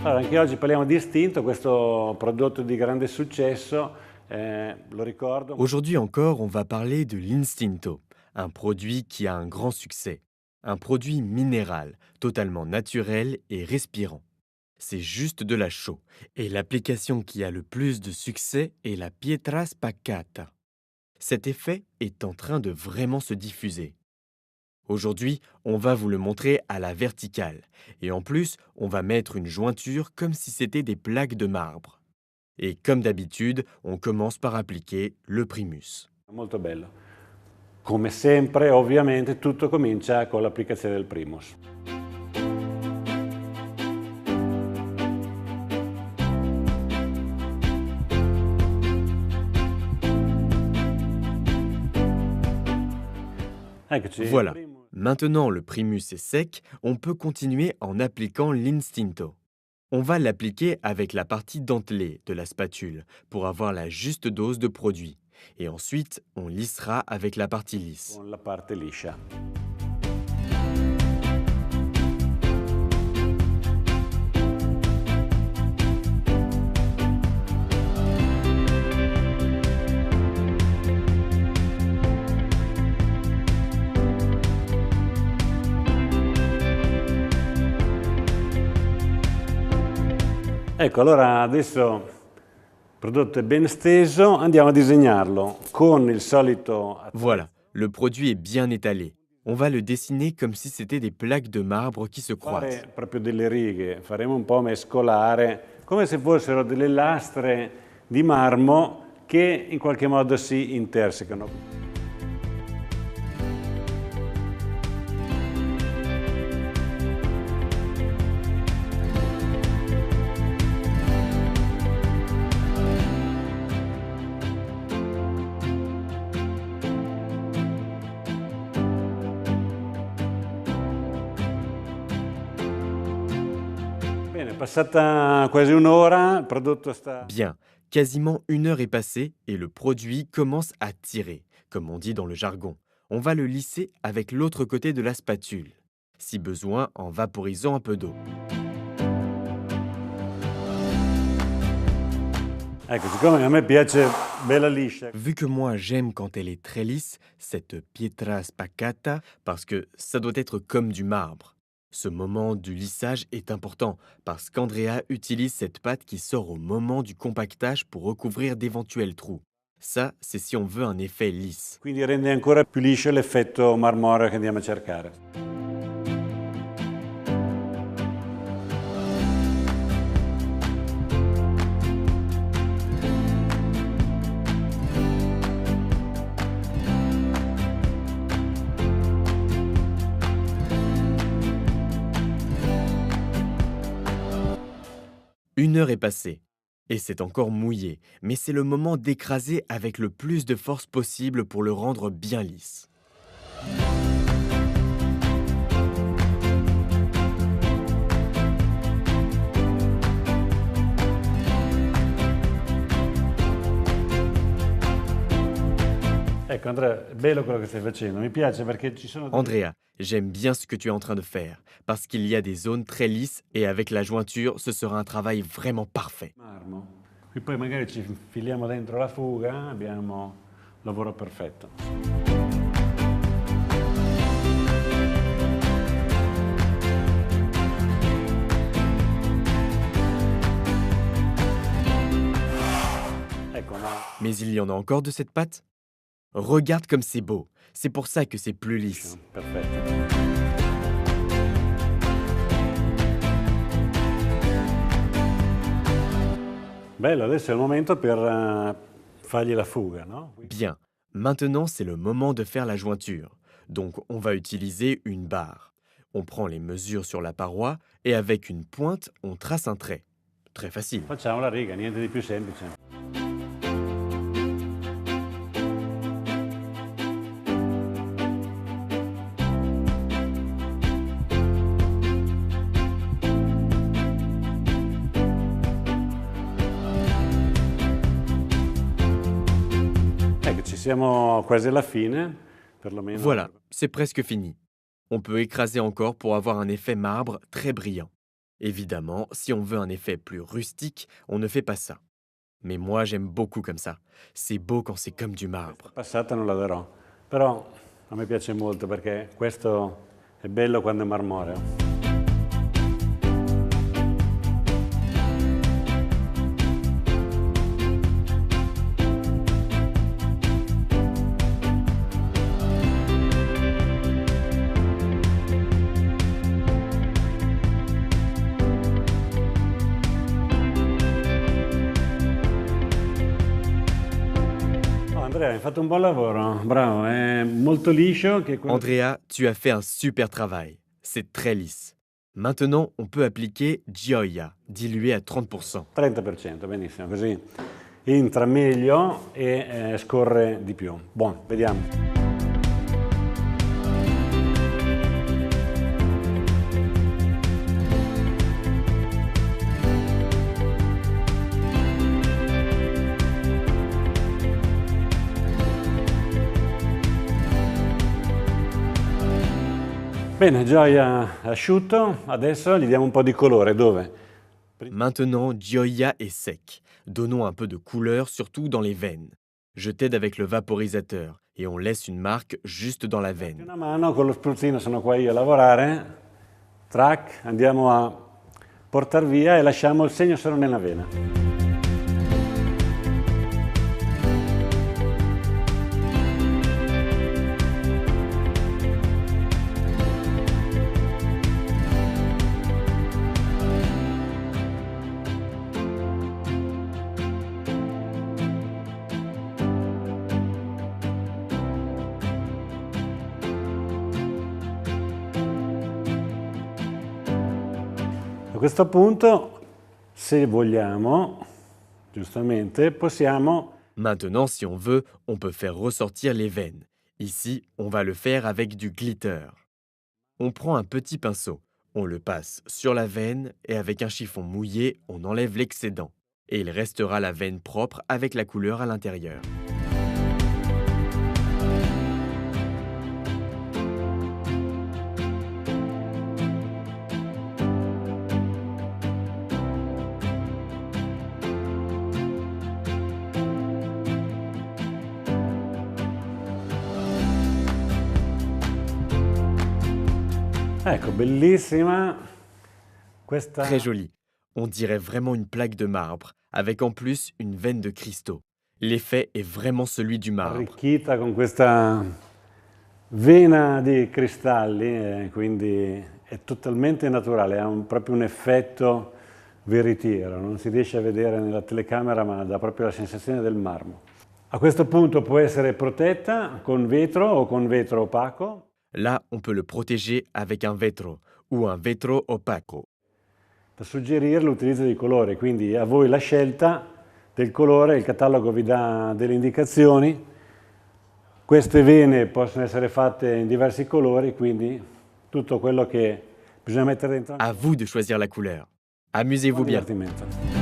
Allora, anche oggi parliamo di Istinto, questo prodotto di grande successo, lo ricordo. Aujourd'hui encore, on va parler de l'Instinto, un produit qui a un grand succès. Un produit minéral, totalement naturel et respirant. C'est juste de la chaux. Et l'application qui a le plus de succès est la pietra spaccata. Cet effet est en train de vraiment se diffuser. Aujourd'hui, on va vous le montrer à la verticale. Et en plus, on va mettre une jointure comme si c'était des plaques de marbre. Et comme d'habitude, on commence par appliquer le primus. Molto bello. Come sempre, ovviamente, tutto comincia con l'applicazione del primus. Eccoci, il Voilà. primus. Maintenant le primus est sec, on peut continuer en appliquant l'instinto. On va l'appliquer avec la partie dentelée de la spatule pour avoir la juste dose de produit. Et ensuite, on lissera avec la partie lisse. Con la parte liscia. Ecco, allora adesso il prodotto è ben steso, andiamo a disegnarlo con il solito Voilà, attrezzo. le produit est bien étalé. On va le dessiner comme si c'était des plaques de marbre qui se croisent. Fare proprio delle righe, faremo un po' mescolare, come se fossero delle lastre di marmo che in qualche modo si intersecano. Bene, passata quasi un'ora, il prodotto sta... Bien, quasiment 1 heure est passée et le produit commence à tirer, comme on dit dans le jargon. On va le lisser avec l'autre côté de la spatule, si besoin en vaporisant un peu d'eau. Ecco, siccome a me piace bella liscia, Vu que moi j'aime quand elle est très lisse, cette pietra spaccata, parce que ça doit être comme du marbre. Ce moment du lissage est important parce qu'Andrea utilise cette pâte qui sort au moment du compactage pour recouvrir d'éventuels trous. Ça, c'est si on veut un effet lisse. quindi rende ancora più liscio l'effetto marmoreo che andiamo a cercare. Une heure est passée et c'est encore mouillé, mais c'est le moment d'écraser avec le plus de force possible pour le rendre bien lisse. Ecco Andrea, è bello quello che stai facendo, mi piace perché ci sono delle... Andrea, j'aime bien ce que tu es en train de faire, parce qu'il y a des zones très lisses et avec la jointure, ce sera un travail vraiment parfait. marmo. Qui poi magari ci infiliamo dentro la fuga, abbiamo il lavoro perfetto. Ecco, no, Mais il y en a encore de cette pâte? Regarde comme c'est beau, c'est pour ça que c'est plus lisse. perfetto. Bello, adesso è il momento per fargli la fuga, no? Bien, maintenant c'est le moment de faire la jointure. Donc on va utiliser une barre. On prend les mesures sur la paroi et avec une pointe, on trace un trait. Très facile. Facciamo la riga, niente di più semplice. Ecco, ci siamo quasi alla fine, perlomeno. Voilà, c'est presque fini. On peut écraser encore pour avoir un effet marbre très brillant. Évidemment, si on veut un effet plus rustique, on ne fait pas ça. Mais moi, j'aime beaucoup comme ça. C'est beau quand c'est comme du marbre. Passata non la darò, però a me piace molto perché questo è bello quando è marmoreo. Andrea, hai fatto un buon lavoro, bravo, è molto liscio. Andrea, tu as fait un super travail. C'est très lisse. Maintenant, on peut appliquer Gioia, dilué à 30%. 30%, benissimo, così entra meglio e scorre di più. Buono, vediamo. Bene, gioia asciutto, adesso gli diamo un po' di colore. Dove? Maintenant, Gioia est sec. Donnons un peu de couleur, surtout dans les veines. Je t'aide avec le vaporisateur et on laisse une marque juste dans la veine. Una mano, con lo spruzzino sono qua io a lavorare. Track, andiamo a portar via e lasciamo il segno solo nella vena. A questo punto, se vogliamo, giustamente, possiamo... Maintenant, si on veut, on peut faire ressortir les veines. Ici, on va le faire avec du glitter. On prend un petit pinceau, on le passe sur la veine et avec un chiffon mouillé, on enlève l'excédent. Et il restera la veine propre avec la couleur à l'intérieur. Ecco, bellissima questa... Très joli. On dirait vraiment une plaque de marbre, avec en plus une veine de cristaux. L'effet est vraiment celui du marbre. Arricchita con questa vena di cristalli, quindi è totalmente naturale, ha proprio un effetto veritiero, non si riesce a vedere nella telecamera ma dà proprio la sensazione del marmo. A questo punto può essere protetta con vetro o con vetro opaco. Là, on peut le protéger avec un vetro ou un vetro opaco. Da suggerire l'utilizzo di colori, quindi a voi la scelta del colore, il catalogo vi dà delle indicazioni. Queste vene possono essere fatte in diversi colori, quindi tutto quello che bisogna mettere dentro. À vous de choisir la couleur. Amusez-vous Buon bien. divertimento.